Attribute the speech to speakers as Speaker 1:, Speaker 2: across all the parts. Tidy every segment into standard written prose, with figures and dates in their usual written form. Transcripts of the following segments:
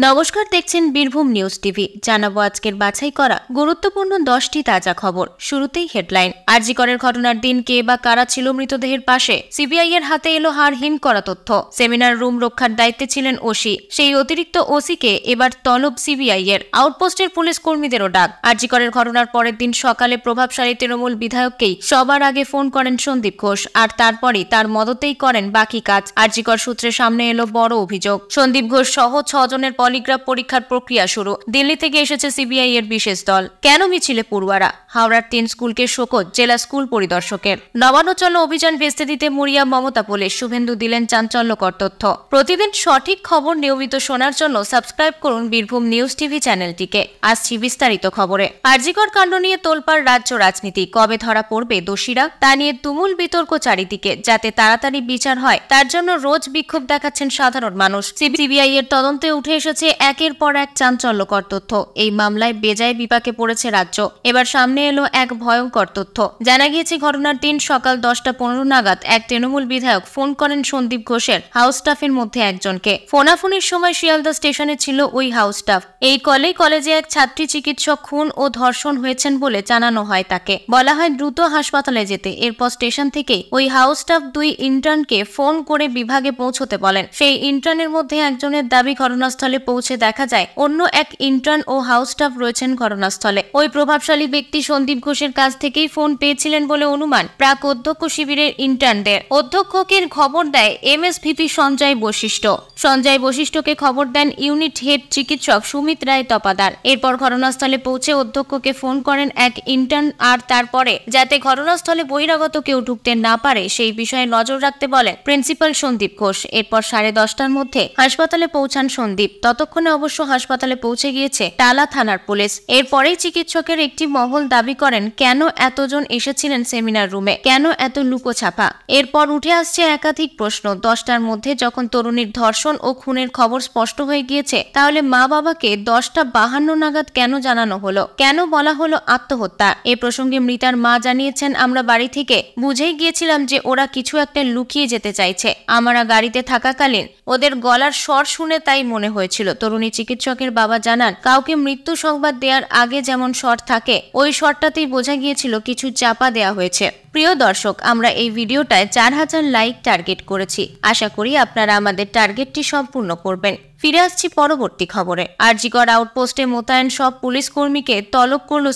Speaker 1: নমস্কার, দেখছেন Birbhum news TV. জানাবো আজকের বাছাই করা গুরুত্বপূর্ণ 10টি তাজা খবর। শুরুতেই হেডলাইন। আরজি করের ঘটনার দিন কে বা কারা ছিল মৃতদেহের পাশে? সিবিআই এর হাতে এলো হাড়হিম করা তথ্য। সেমিনার রুম রক্ষার দায়িত্বে ছিলেন ওসি, সেই অতিরিক্ত ওসিকে এবার তলব সিবিআই এর। আউটপোস্টের পুলিশ কর্মীদেরও ডাক। আরজি করের ঘটনার পরের দিন সকালে প্রভাবশালী তৃণমূল বিধায়ককেই সবার আগে ফোন করেন সন্দীপ ঘোষ, আর তারপরই তার মদতেই করেন বাকি কাজ। আরজি কর সূত্রে সামনে এলো বড় অভিযোগ। সন্দীপ ঘোষ সহ 6 জনের পলিগ্রাফ পরীক্ষার প্রক্রিয়া শুরু। দিল্লি থেকে এসেছে সিবিআই এর বিশেষ দল। কেন মিছিলে পড়ুয়ারা? হাওড়ার 3 স্কুলকে শোকজ জেলা স্কুল পরিদর্শকের। নবান্ন চলো অভিযান ভেস্তে দিতে মরিয়া মমতা পুলিশ। শুভেন্দু দিলেন চাঞ্চল্যকর তথ্য। প্রতিদিন সঠিক খবর নিয়মিত শোনার জন্য সাবস্ক্রাইব করুন বীরভূম নিউজ টিভি চ্যানেলটিকে। আসছি বিস্তারিত খবরে। আরজিকর কাণ্ড নিয়ে তোলপাড় রাজ্য রাজনীতি। কবে ধরা পড়বে দোষীরা তা নিয়ে তুমুল বিতর্ক চারিদিকে। যাতে তাড়াতাড়ি বিচার হয় তার জন্য রোজ বিক্ষোভ দেখাচ্ছেন সাধারণ মানুষ। সিবিআই এর তদন্তে উঠে এসেছে একের পর এক চাঞ্চল্যকর তথ্য। এই মামলায় বেজায় বিপাকে পড়েছে রাজ্য। এবার সামনে এলো এক ভয়ঙ্কর তথ্য। জানা গিয়েছে ঘটনার দিন সকাল 10:15 নাগাদ এক তৃণমূল বিধায়ক ফোন করেন সন্দীপ ঘোষের হাউস স্টাফের মধ্যে একজনকে। ফোনাফোনির সময় শিয়ালদা স্টেশনে ছিল ওই হাউস স্টাফ। এই কলেজে এক ছাত্রী চিকিৎসক খুন ও ধর্ষণ হয়েছেন বলে জানানো হয় তাকে। বলা হয় দ্রুত হাসপাতালে যেতে। এরপর স্টেশন থেকেই ওই হাউস স্টাফ 2 ইন্টার্নকে ফোন করে বিভাগে পৌঁছতে বলেন। সেই ইন্টার্নের মধ্যে একজনের দাবি ঘটনাস্থলে পৌঁছে দেখা যায় অন্য এক ইন্টার্ন ও হাউস স্টাফ রয়েছেন ঘটনাস্থলে। ওই প্রভাবশালী ব্যক্তি সন্দীপ ঘোষের কাছ থেকেই ফোন পেয়েছিলেন বলে অনুমান প্রাক অধ্যক্ষ শিবিরের ইন্টার্নদের। অধ্যক্ষকে খবর দেয় এমএসভিপি সঞ্জয় বশিষ্ঠকে খবর দেন ইউনিট হেড চিকিৎসক সুমিত রায় তপাদার। এরপর ঘটনাস্থলে পৌঁছে অধ্যক্ষকে ফোন করেন এক ইন্টার্ন, আর তারপরে যাতে ঘটনাস্থলে বহিরাগত কেউ ঢুকতে না পারে সেই বিষয়ে নজর রাখতে বলেন প্রিন্সিপাল সন্দীপ ঘোষ। এরপর 10:30টার মধ্যে হাসপাতালে পৌঁছান সন্দীপ। ততক্ষণে অবশ্য হাসপাতালে পৌঁছে গিয়েছে টালা থানার পুলিশ। এরপরেই চিকিৎসকের একটি মহল দাবি করেন কেন এতজন এসেছিলেন সেমিনার রুমে, কেন এত লুকোছাপা। এরপর উঠে আসছে একাধিক প্রশ্ন। 10টার মধ্যে যখন তরুণীর ধর্ষণ ও খুনের খবর স্পষ্ট হয়ে গিয়েছে, তাহলে মা বাবাকে 10:52 নাগাদ কেন জানানো হলো? কেন বলা হলো আত্মহত্যা? এ প্রসঙ্গে মৃতার মা জানিয়েছেন, আমরা বাড়ি থেকে বুঝেই গিয়েছিলাম যে ওরা কিছু একটা লুকিয়ে যেতে চাইছে। আমরা গাড়িতে থাকাকালীন ওদের গলার স্বর শুনে তাই মনে হয়েছিল। তরুণী চিকিৎসকের বাবা জানান, কাউকে মৃত্যু সংবাদ দেওয়ার আগে যেমন স্বর থাকে ওই স্বরটাতেই বোঝা গিয়েছিল কিছু চাপা দেওয়া হয়েছে। প্রিয় দর্শক, আমরা এই ভিডিওটায় 4000 লাইক টার্গেট করেছি। আশা করি আপনারা আমাদের টার্গেটটি সম্পূর্ণ করবেন। ফিরে আসছি পরবর্তী খবরে। আরজিকর আউটপোস্টে মোতায়েন সব পুলিশ কর্মীকে তলব করল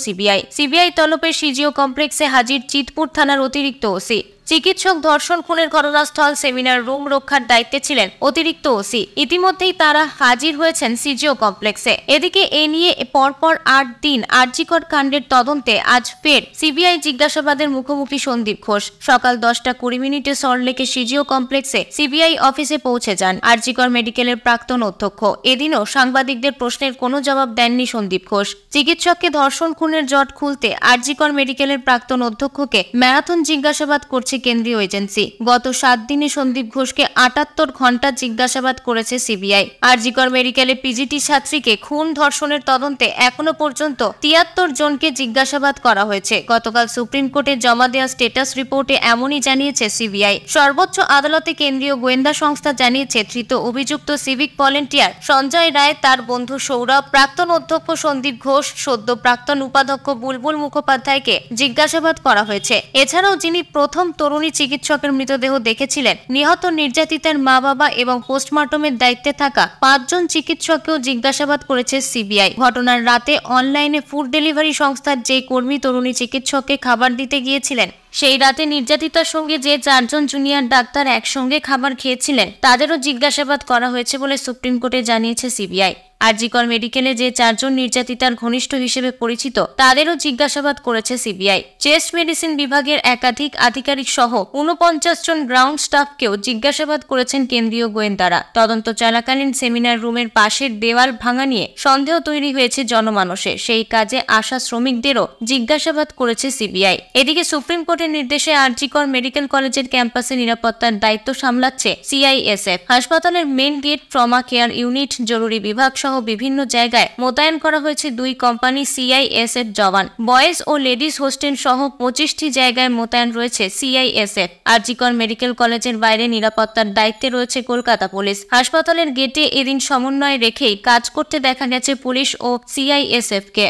Speaker 1: সিবিআই তলবে সিজিও কমপ্লেক্সে হাজির চিতপুর থানার অতিরিক্ত ওসি। চিকিৎসক ধর্ষণ খুনের ঘটনাস্থল সেমিনার রুম রক্ষার দায়িত্বে ছিলেন অতিরিক্ত ওসি। ইতিমধ্যেই তারা হাজির হয়েছেন সিজিও কমপ্লেক্সে। এদিকে এ নিয়ে পরপর 8 দিন আরজিকর কাণ্ডের তদন্তে আজ ফের সিবিআই জিজ্ঞাসাবাদের মুখোমুখি সন্দীপ ঘোষ। সকাল 10:20 সল্টলেকের সিজিও কমপ্লেক্সে সিবিআই অফিসে পৌঁছে যান আরজিকর মেডিকেলের প্রাক্তন অধ্যক্ষ। এদিনও সাংবাদিকদের প্রশ্নের কোনো জবাব দেননি সন্দীপ ঘোষ। চিকিৎসককে ধর্ষণ খুনের জট খুলতে আরজিকর মেডিকেলের প্রাক্তন অধ্যক্ষকে ম্যারাথন জিজ্ঞাসাবাদ করছে কেন্দ্রীয় এজেন্সি। গত 7 দিনে সন্দীপ ঘোষকে 78 ঘন্টা জিজ্ঞাসাবাদ করেছে সিবিআই। আরজিকর মেডিকেলে পিজিটি ছাত্রীকে খুন ধর্ষণের তদন্তে এখনো পর্যন্ত 73 জনকে জিজ্ঞাসাবাদ করা হয়েছে। গতকাল সুপ্রিম কোর্টে জমা দেওয়া স্ট্যাটাস রিপোর্টে এমনই জানিয়েছে সিবিআই। সর্বোচ্চ আদালতে কেন্দ্রীয় গোয়েন্দা সংস্থা জানিয়েছে ধৃত অভিযুক্ত সিভিক ভলেন্টিয়ার সঞ্জয় রায়, তার বন্ধু সৌরভ, প্রাক্তন অধ্যক্ষ সন্দীপ ঘোষ, সদ্য প্রাক্তন উপাধ্যক্ষ বুলবুল মুখোপাধ্যায়কে জিজ্ঞাসাবাদ করা হয়েছে। এছাড়াও যিনি প্রথম তরুণী চিকিৎসকের মৃতদেহ দেখেছিলেন, নিহত নির্যাতিতার মা বাবা এবং পোস্টমর্টমের দায়িত্বে থাকা 5 জন চিকিৎসককেও জিজ্ঞাসাবাদ করেছে সিবিআই। ঘটনার রাতে অনলাইনে ফুড ডেলিভারি সংস্থার যে কর্মী তরুণী চিকিৎসককে খাবার দিতে গিয়েছিলেন, সেই রাতে নির্যাতিতার সঙ্গে যে 4 জন জুনিয়র ডাক্তার একসঙ্গে খাবার খেয়েছিলেন তাদেরও জিজ্ঞাসাবাদ করা হয়েছে বলে সুপ্রিম কোর্টে জানিয়েছে সিবিআই। আরজিকর মেডিকেলে যে 4 জন নির্যাতিতার ঘনিষ্ঠ হিসেবে পরিচিত তাদেরও জিজ্ঞাসাবাদ করেছে সিবিআই। চেস্ট মেডিসিন বিভাগের একাধিক আধিকারিক সহ 49 জন গ্রাউন্ড স্টাফকেও জিজ্ঞাসাবাদ করেছেন কেন্দ্রীয় গোয়েন্দারা। তদন্ত চলাকালীন সেমিনার রুমের পাশের দেওয়াল ভাঙা নিয়ে সন্দেহ তৈরি হয়েছে জনমানসে। সেই কাজে আসা শ্রমিকদেরও জিজ্ঞাসাবাদ করেছে সিবিআই। এদিকে সুপ্রিম কোর্টের নির্দেশে আরজিকর মেডিকেল কলেজের ক্যাম্পাসে নিরাপত্তার দায়িত্ব সামলাচ্ছে সিআইএসএফ। হাসপাতালের main gate, trauma care unit, জরুরি বিভাগ সহ সহ বিভিন্ন জায়গায় মোতায়েন করা হয়েছে 2 কোম্পানি সিআইএসএফ জওয়ান। বয়েজ ও লেডিস হোস্টেল সহ 25টি জায়গায় মোতায়েন রয়েছে সিআইএসএফ। জি কর মেডিকেল কলেজের বাইরে নিরাপত্তার দায়িত্বে রয়েছে কলকাতা পুলিশ। হাসপাতালের গেটে এদিন সমন্বয় রেখেই কাজ করতে দেখা গেছে পুলিশ ও সিআইএসএফ কে।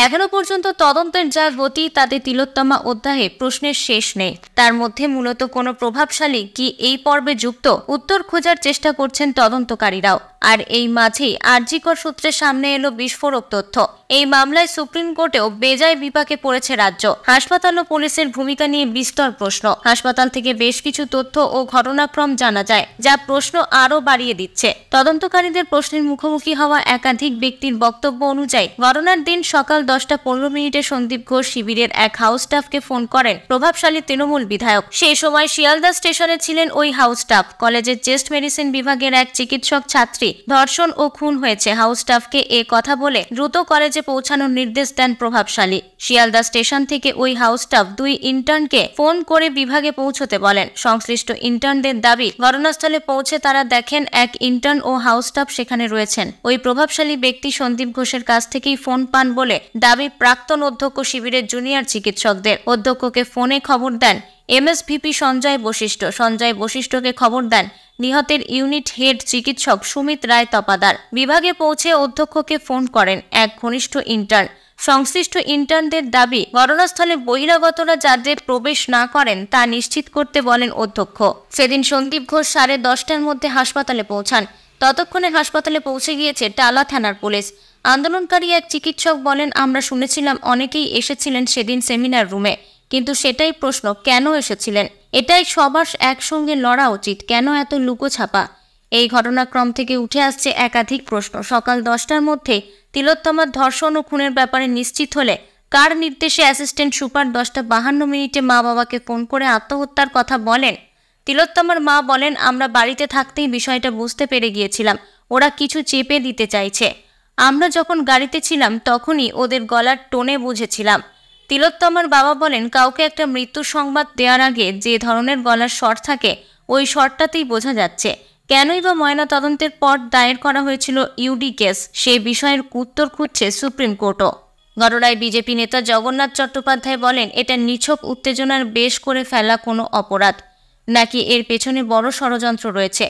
Speaker 1: এখনো পর্যন্ত তদন্তের যা গতি তাতে তিলোত্তমা অধ্যায়ে প্রশ্নের শেষ নেই। তার মধ্যে মূলত কোনো প্রভাবশালী কি এই পর্বে যুক্ত, উত্তর খোঁজার চেষ্টা করছেন তদন্তকারীরাও। আর এই মাঝেই জি কর সূত্রে সামনে এলো বিস্ফোরক তথ্য। এই মামলায় সুপ্রিম কোর্টেও বেজায় বিপাকে পড়েছে রাজ্য। হাসপাতাল ও পুলিশের ভূমিকা নিয়ে বিস্তর প্রশ্ন। হাসপাতাল থেকে বেশ কিছু তথ্য ও ঘটনাক্রম জানা যায়, যা প্রশ্ন আরও বাড়িয়ে দিচ্ছে। তদন্তকারীদের প্রশ্নের মুখোমুখি হওয়া একাধিক ব্যক্তির বক্তব্য অনুযায়ী ঘটনার দিন সকাল 10:15 সন্দীপ ঘোষ শিবিরের এক হাউস স্টাফকে ফোন করেন প্রভাবশালী তৃণমূল বিধায়ক। সেই সময় শিয়ালদা স্টেশনে ছিলেন ওই হাউস স্টাফ। কলেজের চেস্ট মেডিসিন বিভাগের এক চিকিৎসক ছাত্রী ধর্ষণ ও খুন হয়েছে। হাউস স্টাফকে এ কথা বলে দ্রুত কলেজে পৌঁছানোর নির্দেশ দেন প্রভাবশালী। শিয়ালদা স্টেশন থেকে ওই হাউস স্টাফ 2 ইন্টার্নকে ফোন করে বিভাগে পৌঁছতে বলেন। সংশ্লিষ্ট ইন্টার্নদের দাবি, ঘটনাস্থলে পৌঁছে তারা দেখেন এক ইন্টার্ন ও হাউস স্টাফ সেখানে রয়েছেন। ওই প্রভাবশালী ব্যক্তি সন্দীপ ঘোষের কাছ থেকেই ফোন পান বলে দাবি প্রাক্তন অধ্যক্ষ শিবিরের জুনিয়র চিকিৎসকদের। অধ্যক্ষকে ফোনে খবর দেন এমএসভিপি সঞ্জয় বশিষ্ঠ। সঞ্জয় বশিষ্ঠকে খবর দেন নিহতের ইউনিট হেড চিকিৎসক সুমিত রায় তপাদার। বিভাগে পৌঁছে অধ্যক্ষকে ফোন করেন এক ঘনিষ্ঠ ইন্টার্ন। সংশ্লিষ্ট ইন্টার্নদের দাবি, ঘটনাস্থলে বহিরাগতরা যাতে প্রবেশ না করেন তা নিশ্চিত করতে বলেন অধ্যক্ষ। সেদিন সন্দীপ ঘোষ 10:30টার মধ্যে হাসপাতালে পৌঁছান। ততক্ষণে হাসপাতালে পৌঁছে গিয়েছে টালা থানার পুলিশ। আন্দোলনকারী এক চিকিৎসক বলেন, আমরা শুনেছিলাম অনেকেই এসেছিলেন সেদিন সেমিনার রুমে, কিন্তু সেটাই প্রশ্ন, কেন এসেছিলেন? এটাই সবার একসঙ্গে লড়া উচিত, কেন এত লুকোছাপা? এই ঘটনাক্রম থেকে উঠে আসছে একাধিক প্রশ্ন। সকাল 10টার মধ্যে তিলোত্তমার ধর্ষণ ও খুনের ব্যাপারে নিশ্চিত হলে কার নির্দেশে অ্যাসিস্ট্যান্ট সুপার 10:52 মা বাবাকে ফোন করে আত্মহত্যার কথা বলেন? তিলোত্তমার মা বলেন, আমরা বাড়িতে থাকতেই বিষয়টা বুঝতে পেরে গিয়েছিলাম, ওরা কিছু চেপে দিতে চাইছে। আমরা যখন গাড়িতে ছিলাম তখনই ওদের গলার টোনে বুঝেছিলাম। তিলোত্তমার বাবা বলেন, কাউকে একটা মৃত্যুর সংবাদ দেওয়ার আগে যে ধরনের গলার স্বর থাকে ওই স্বরটাতেই বোঝা যাচ্ছে। কেনই বা ময়না তদন্তের পর দায়ের করা হয়েছিল ইউডি কেস, সে বিষয়ের উত্তর খুঁজছে সুপ্রিম কোর্টও। ঘটনায় বিজেপি নেতা জগন্নাথ চট্টোপাধ্যায় বলেন, এটা নিছক উত্তেজনার বেশ করে ফেলা কোনো অপরাধ, নাকি এর পেছনে বড় ষড়যন্ত্র রয়েছে।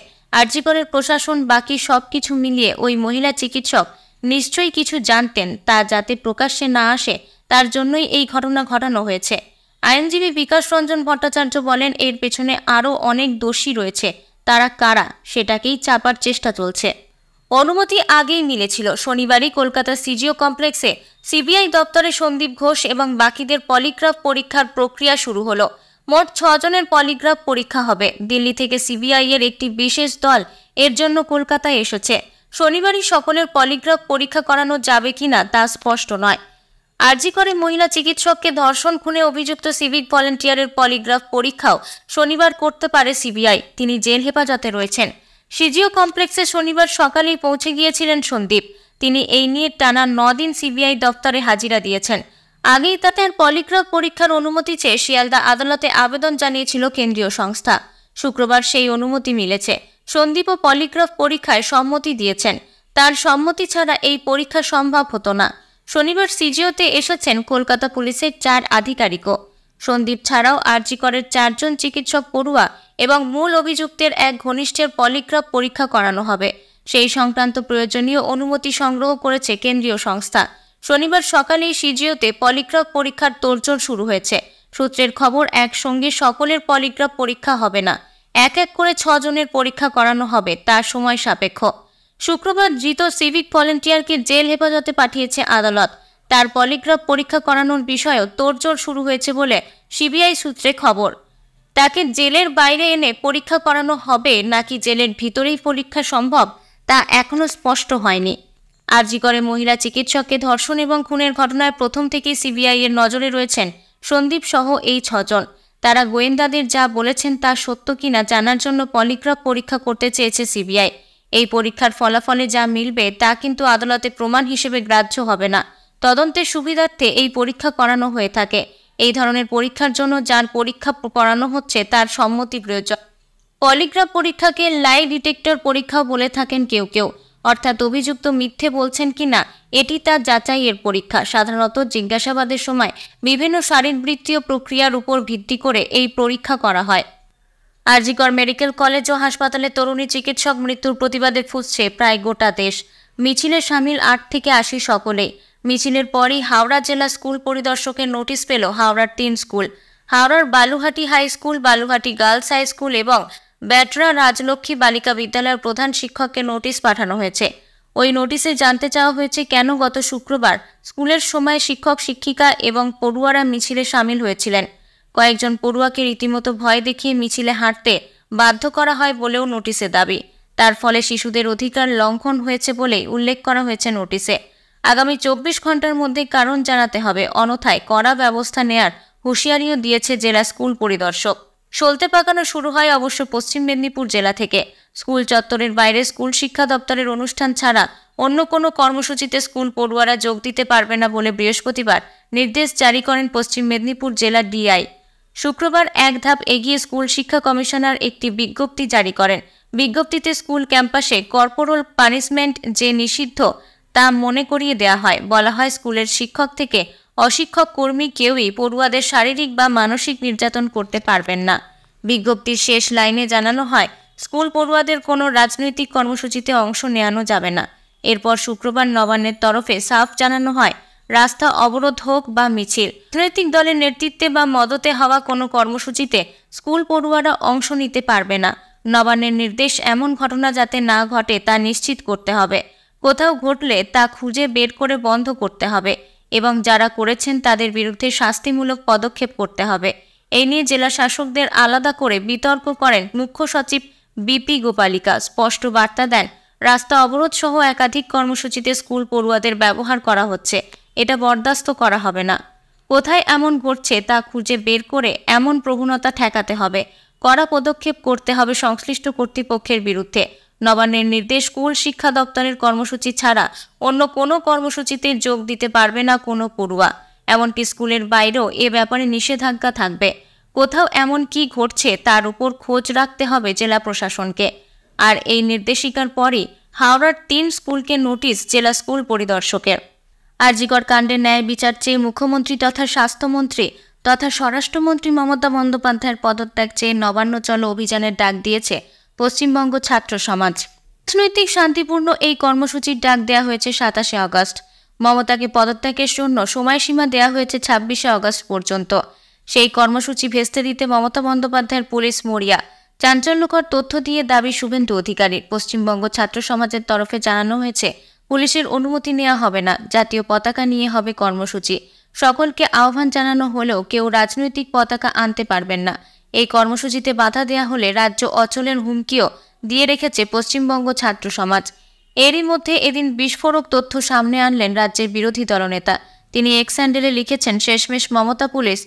Speaker 1: জি করের প্রশাসন বাকি সব কিছু মিলিয়ে ওই মহিলা চিকিৎসক নিশ্চয়ই কিছু জানতেন, তা যাতে প্রকাশ্যে না আসে তার জন্যই এই ঘটনা ঘটানো হয়েছে। আইনজীবী বিকাশ রঞ্জন ভট্টাচার্য বলেন, এর পেছনে আরও অনেক দোষী রয়েছে, তারা কারা সেটাকেই চাপার চেষ্টা চলছে। অনুমতি আগেই মিলেছিল। শনিবারই কলকাতা সিজিও কমপ্লেক্সে সিবিআই দপ্তরে সন্দীপ ঘোষ এবং বাকিদের পলিগ্রাফ পরীক্ষার প্রক্রিয়া শুরু হলো। মোট 6 জনের পলিগ্রাফ পরীক্ষা হবে। দিল্লি থেকে সিবিআই এর একটি বিশেষ দল এর জন্য কলকাতায় এসেছে। শনিবারই সকলের পলিগ্রাফ পরীক্ষা করানো যাবে কিনা তা স্পষ্ট নয়। জি করে মহিলা চিকিৎসককে ধর্ষণ খুনে অভিযুক্ত সিভিক ভলেন্টিয়ারের পলিগ্রাফ পরীক্ষাও শনিবার করতে পারে সিবিআই। তিনি জেল হেফাজতে রয়েছেন। সিজিও কমপ্লেক্সে শনিবার সকালেই পৌঁছে গিয়েছিলেন সন্দীপ। তিনি এই নিয়ে টানা 9 দিন সিবিআই দপ্তরে হাজিরা দিয়েছেন। আগেই তাদের পলিগ্রাফ পরীক্ষার অনুমতি চেয়ে শিয়ালদা আদালতে আবেদন জানিয়েছিল কেন্দ্রীয় সংস্থা। শুক্রবার সেই অনুমতি মিলেছে। সন্দীপও পলিগ্রাফ পরীক্ষায় সম্মতি দিয়েছেন। তার সম্মতি ছাড়া এই পরীক্ষা সম্ভব হতো না। শনিবার সিজিওতে এসেছেন কলকাতা পুলিশের 4 আধিকারিকও। সন্দীপ ছাড়াও জি করের 4 জন চিকিৎসক পড়ুয়া এবং মূল অভিযুক্তের এক ঘনিষ্ঠের পলিগ্রাফ পরীক্ষা করানো হবে। সেই সংক্রান্ত প্রয়োজনীয় অনুমতি সংগ্রহ করেছে কেন্দ্রীয় সংস্থা। শনিবার সকালেই সিজিওতে পলিগ্রাফ পরীক্ষার তোড়জোড় শুরু হয়েছে। সূত্রের খবর, একসঙ্গে সকলের পলিগ্রাফ পরীক্ষা হবে না, এক এক করে 6 জনের পরীক্ষা করানো হবে, তার সময় সাপেক্ষ। শুক্রবার ধৃত সিভিক ভলেন্টিয়ারকে জেল হেফাজতে পাঠিয়েছে আদালত। তার পলিগ্রাফ পরীক্ষা করানোর বিষয়েও তোড়জোড় শুরু হয়েছে বলে সিবিআই সূত্রে খবর। তাকে জেলের বাইরে এনে পরীক্ষা করানো হবে নাকি জেলের ভিতরেই পরীক্ষা সম্ভব তা এখনো স্পষ্ট হয়নি। জি করে মহিলা চিকিৎসককে ধর্ষণ এবং খুনের ঘটনায় প্রথম থেকেই সিবিআই এর নজরে রয়েছেন সন্দীপ সহ এই 6 জন। তারা গোয়েন্দাদের যা বলেছেন তা সত্য কিনা জানার জন্য পলিগ্রাফ পরীক্ষা করতে চেয়েছে সিবিআই। এই পরীক্ষার ফলাফলে যা মিলবে তা কিন্তু আদালতে প্রমাণ হিসেবে গ্রাহ্য হবে না। তদন্তের সুবিধার্থে এই পরীক্ষা করানো হয়ে থাকে। এই ধরনের পরীক্ষার জন্য যার পরীক্ষা করানো হচ্ছে তার সম্মতি প্রয়োজন। পলিগ্রাফ পরীক্ষাকে লাই ডিটেক্টর পরীক্ষাও বলে থাকেন কেউ কেউ, অর্থাৎ অভিযুক্ত মিথ্যে বলছেন কিনা এটি তার যাচাইয়ের পরীক্ষা। সাধারণত জিজ্ঞাসাবাদের সময় বিভিন্ন শারীরবৃত্তীয় প্রক্রিয়ার উপর ভিত্তি করে এই পরীক্ষা করা হয়। আরজিকর মেডিকেল কলেজ ও হাসপাতালে তরুণী চিকিৎসক মৃত্যুর প্রতিবাদে ফুঁসছে প্রায় গোটা দেশ। মিছিলে সামিল 8 থেকে 80 সকলেই। মিছিলের পরই হাওড়া জেলা স্কুল পরিদর্শকের নোটিশ পেল হাওড়ার 3 স্কুল। হাওড়ার Baluhati high school, Baluhati girls high school এবং ব্যাটরা রাজলক্ষ্মী বালিকা বিদ্যালয়ের প্রধান শিক্ষককে নোটিশ পাঠানো হয়েছে। ওই নোটিশে জানতে চাওয়া হয়েছে কেন গত শুক্রবার স্কুলের সময় শিক্ষক শিক্ষিকা এবং পড়ুয়ারা মিছিলে সামিল হয়েছিলেন। কয়েকজন পড়ুয়াকে রীতিমতো ভয় দেখিয়ে মিছিলে হাঁটতে বাধ্য করা হয় বলেও নোটিশে দাবি। তার ফলে শিশুদের অধিকার লঙ্ঘন হয়েছে বলেই উল্লেখ করা হয়েছে নোটিশে। আগামী 24 ঘন্টার মধ্যে কারণ জানাতে হবে, অন্যথায় কড়া ব্যবস্থা নেয়ার হুঁশিয়ারিও দিয়েছে জেলা স্কুল পরিদর্শক। সলতে পাকানো শুরু হয় অবশ্য পশ্চিম মেদিনীপুর জেলা থেকে। স্কুল চত্বরের বাইরে স্কুল শিক্ষা দপ্তরের অনুষ্ঠান ছাড়া অন্য কোনো কর্মসূচিতে স্কুল পড়ুয়ারা যোগ দিতে পারবে না বলে বৃহস্পতিবার নির্দেশ জারি করেন পশ্চিম মেদিনীপুর জেলা ডিআই। শুক্রবার এক ধাপ এগিয়ে স্কুল শিক্ষা কমিশনার একটি বিজ্ঞপ্তি জারি করেন। বিজ্ঞপ্তিতে স্কুল ক্যাম্পাসে কর্পোরাল পানিশমেন্ট যে নিষিদ্ধ তা মনে করিয়ে দেওয়া হয়। বলা হয়, স্কুলের শিক্ষক থেকে অশিক্ষক কর্মী কেউই পড়ুয়াদের শারীরিক বা মানসিক নির্যাতন করতে পারবেন না। বিজ্ঞপ্তির শেষ লাইনে জানানো হয়, স্কুল পড়ুয়াদের কোনো রাজনৈতিক কর্মসূচিতে অংশ নেওয়ানো যাবে না। এরপর শুক্রবার নবান্নের তরফে সাফ জানানো হয়, রাস্তা অবরোধ হোক বা মিছিল, রাজনৈতিক দলের নেতৃত্বে বা মদতে হওয়া কোনো কর্মসূচিতে স্কুল পড়ুয়ারা অংশ নিতে পারবে না। নবান্নের নির্দেশ, এমন ঘটনা যাতে না ঘটে তা নিশ্চিত করতে হবে। কোথাও ঘটলে তা খুঁজে বের করে বন্ধ করতে হবে এবং যারা করেছেন তাদের বিরুদ্ধে শাস্তিমূলক পদক্ষেপ করতে হবে। এই নিয়ে জেলা শাসকদের আলাদা করে বিতর্ক করেন মুখ্য সচিব বিপি গোপালিকা। স্পষ্ট বার্তা দেন, রাস্তা অবরোধ সহ একাধিক কর্মসূচিতে স্কুল পড়ুয়াদের ব্যবহার করা হচ্ছে, এটা বরদাস্ত করা হবে না। কোথায় এমন ঘটছে তা খুঁজে বের করে এমন প্রবণতা ঠেকাতে হবে, কড়া পদক্ষেপ করতে হবে সংশ্লিষ্ট কর্তৃপক্ষের বিরুদ্ধে। নবান্নের নির্দেশ, স্কুল শিক্ষা দপ্তরের কর্মসূচি ছাড়া অন্য কোনো কর্মসূচিতে যোগ দিতে পারবে না কোনো পড়ুয়া। এমনকি স্কুলের বাইরেও এ ব্যাপারে নিষেধাজ্ঞা থাকবে। কোথাও এমন কি ঘটছে তার উপর খোঁজ রাখতে হবে জেলা প্রশাসনকে। আর এই নির্দেশিকার পরই হাওড়ার 3 স্কুলকে নোটিশ জেলা স্কুল পরিদর্শকের। আরজিকর কাণ্ডের ন্যায় বিচার চেয়ে মুখ্যমন্ত্রী তথা স্বাস্থ্যমন্ত্রী তথা স্বরাষ্ট্রমন্ত্রী মমতা বন্দ্যোপাধ্যায়ের পদত্যাগ চেয়ে নবান্ন চলো অভিযানের ডাক দিয়েছে পশ্চিমবঙ্গ ছাত্র সমাজ। রাজনৈতিক শান্তিপূর্ণ এই কর্মসূচির ডাক দেওয়া হয়েছে 27শে আগস্ট। মমতাকে পদত্যাগের জন্য সময়সীমা দেওয়া হয়েছে 26শে আগস্ট পর্যন্ত। সেই কর্মসূচি ভেস্তে দিতে মমতা বন্দ্যোপাধ্যায়ের পুলিশ মরিয়া। চাঞ্চল্যকর তথ্য দিয়ে দাবি শুভেন্দু অধিকারী। পশ্চিমবঙ্গ ছাত্র সমাজের তরফে জানানো হয়েছে, পুলিশের অনুমতি নেওয়া হবে না, জাতীয় পতাকা নিয়ে হবে কর্মসূচি। সকলকে আহ্বান জানানো হলেও কেউ রাজনৈতিক পতাকা আনতে পারবেন না। এই কর্মসূচিতে বাধা দেওয়া হলে রাজ্য অচলের হুমকিও দিয়ে রেখেছে পশ্চিমবঙ্গ ছাত্র সমাজ। এরই মধ্যে এদিন বিস্ফোরক তথ্য সামনে আনলেন রাজ্যের বিরোধী দলনেতা। তিনি এক্স হ্যান্ডেলে লিখেছেন, শেষমেশ মমতা পুলিশ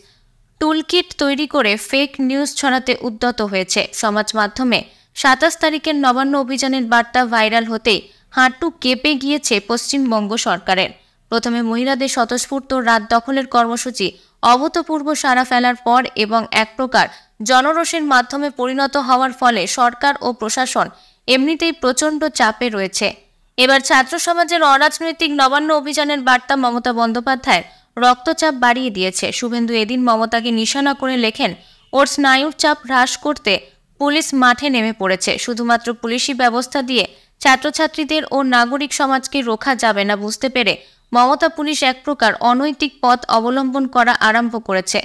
Speaker 1: টুলকিট তৈরি করে ফেক নিউজ ছড়াতে উদ্যত হয়েছে। সমাজ মাধ্যমে 27 তারিখের নবান্ন অভিযানের বার্তা ভাইরাল হতেই হাঁটু কেঁপে গিয়েছে পশ্চিমবঙ্গ সরকারের। প্রথমে মহিলাদের স্বতঃস্ফূর্ত রাত দখলের কর্মসূচি অভূতপূর্ব সাড়া ফেলার পর এবং এক প্রকার জনরোষের মাধ্যমে পরিণত হওয়ার ফলে সরকার ও প্রশাসন এমনিতেই প্রচণ্ড চাপে রয়েছে। এবার ছাত্র সমাজের অরাজনৈতিক নবান্ন অভিযানের বার্তা মমতা বন্দ্যোপাধ্যায়ের রক্তচাপ বাড়িয়ে দিয়েছে। শুভেন্দু এদিন মমতাকে নিশানা করে লেখেন, ওর স্নায়ুর চাপ হ্রাস করতে পুলিশ মাঠে নেমে পড়েছে। শুধুমাত্র পুলিশি ব্যবস্থা দিয়ে ছাত্রছাত্রীদের ও নাগরিক সমাজকে রোখা যাবে না বুঝতে পেরে মমতা পুলিশ এক প্রকার অনৈতিক পথ অবলম্বন করা আরম্ভ করেছে।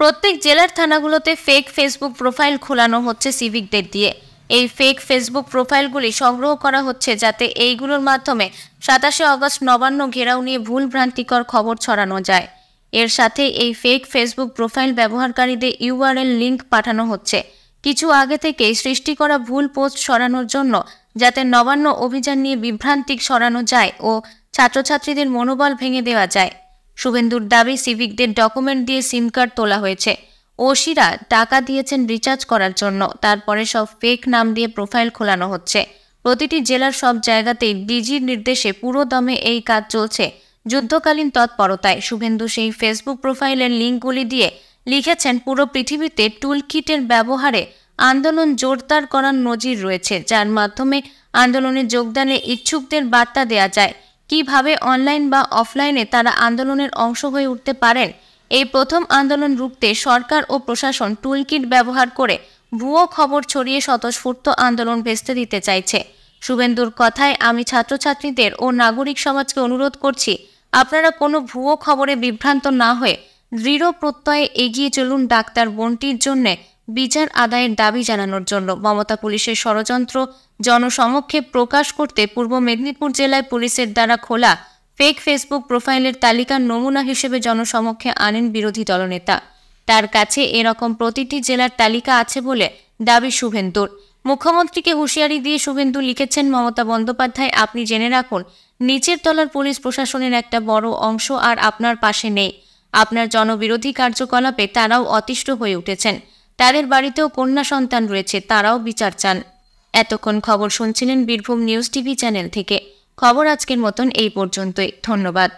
Speaker 1: প্রত্যেক জেলার থানাগুলোতে ফেক ফেসবুক প্রোফাইল খোলানো হচ্ছে সিভিকদের দিয়ে। এই ফেক ফেসবুক প্রোফাইলগুলি সংগ্রহ করা হচ্ছে যাতে এইগুলোর মাধ্যমে 27শে আগস্ট নবান্ন ঘেরাও নিয়ে ভুল ভ্রান্তিকর খবর ছড়ানো যায়। এর সাথে এই ফেক ফেসবুক প্রোফাইল ব্যবহারকারীদের ইউআরএল লিঙ্ক পাঠানো হচ্ছে কিছু আগে থেকেই সৃষ্টি করা ভুল পোস্ট সরানোর জন্য, যাতে নবান্ন অভিযান নিয়ে বিভ্রান্তি সরানো যায় ও ছাত্রছাত্রীদের মনোবল ভেঙে দেওয়া যায়। শুভেন্দুর দাবি, সিভিকদের ডকুমেন্ট দিয়ে সিম কার্ড তোলা হয়েছে। ওসিরা টাকা দিয়েছেন রিচার্জ করার জন্য, তারপরে সব ফেক নাম দিয়ে প্রোফাইল খোলানো হচ্ছে। প্রতিটি জেলার সব জায়গাতেই ডিজির নির্দেশে পুরো দমে এই কাজ চলছে যুদ্ধকালীন তৎপরতায়। শুভেন্দু সেই ফেসবুক প্রোফাইলের লিঙ্কগুলি দিয়ে লিখেছেন, পুরো পৃথিবীতে টুলকিটের ব্যবহারে আন্দোলন জোরদার করার নজির রয়েছে, যার মাধ্যমে আন্দোলনে যোগদানে ইচ্ছুকদের বার্তা দেওয়া যায় কিভাবে অনলাইন বা অফলাইনে তারা আন্দোলনের অংশ হয়ে উঠতে পারেন। এই প্রথম আন্দোলন রুখতে সরকার ও প্রশাসন টুলকিট ব্যবহার করে ভুয়ো খবর ছড়িয়ে স্বতঃস্ফূর্ত আন্দোলন ভেস্তে দিতে চাইছে। শুভেন্দুর কথায় আমি ছাত্রছাত্রীদের ও নাগরিক সমাজকে অনুরোধ করছি, আপনারা কোনো ভুয়ো খবরে বিভ্রান্ত না হয়ে দৃঢ় প্রত্যয়ে এগিয়ে চলুন ডাক্তার বন্টির জন্য বিচার আদায়ের দাবি জানানোর জন্য। মমতা পুলিশের ষড়যন্ত্র জনসমক্ষে প্রকাশ করতে পূর্ব মেদিনীপুর জেলায় পুলিশের দ্বারা খোলা ফেক ফেসবুক প্রোফাইলের তালিকার নমুনা হিসেবে জনসমক্ষে আনেন বিরোধী দলনেতা। তার কাছে এরকম প্রতিটি জেলার তালিকা আছে বলে দাবি শুভেন্দুর। মুখ্যমন্ত্রীকে হুঁশিয়ারি দিয়ে শুভেন্দু লিখেছেন, মমতা বন্দ্যোপাধ্যায়, আপনি জেনে রাখুন, নিচের তলার পুলিশ প্রশাসনের একটা বড় অংশ আর আপনার পাশে নেই। আপনার জনবিরোধী কার্যকলাপে তারাও অতিষ্ঠ হয়ে উঠেছেন। তাদের বাড়িতেও কন্যা সন্তান রয়েছে, তারাও বিচার চান। এতক্ষণ খবর শুনছিলেন বীরভূম নিউজ টিভি চ্যানেল থেকে। খবর আজকের মতন এই পর্যন্তই। ধন্যবাদ।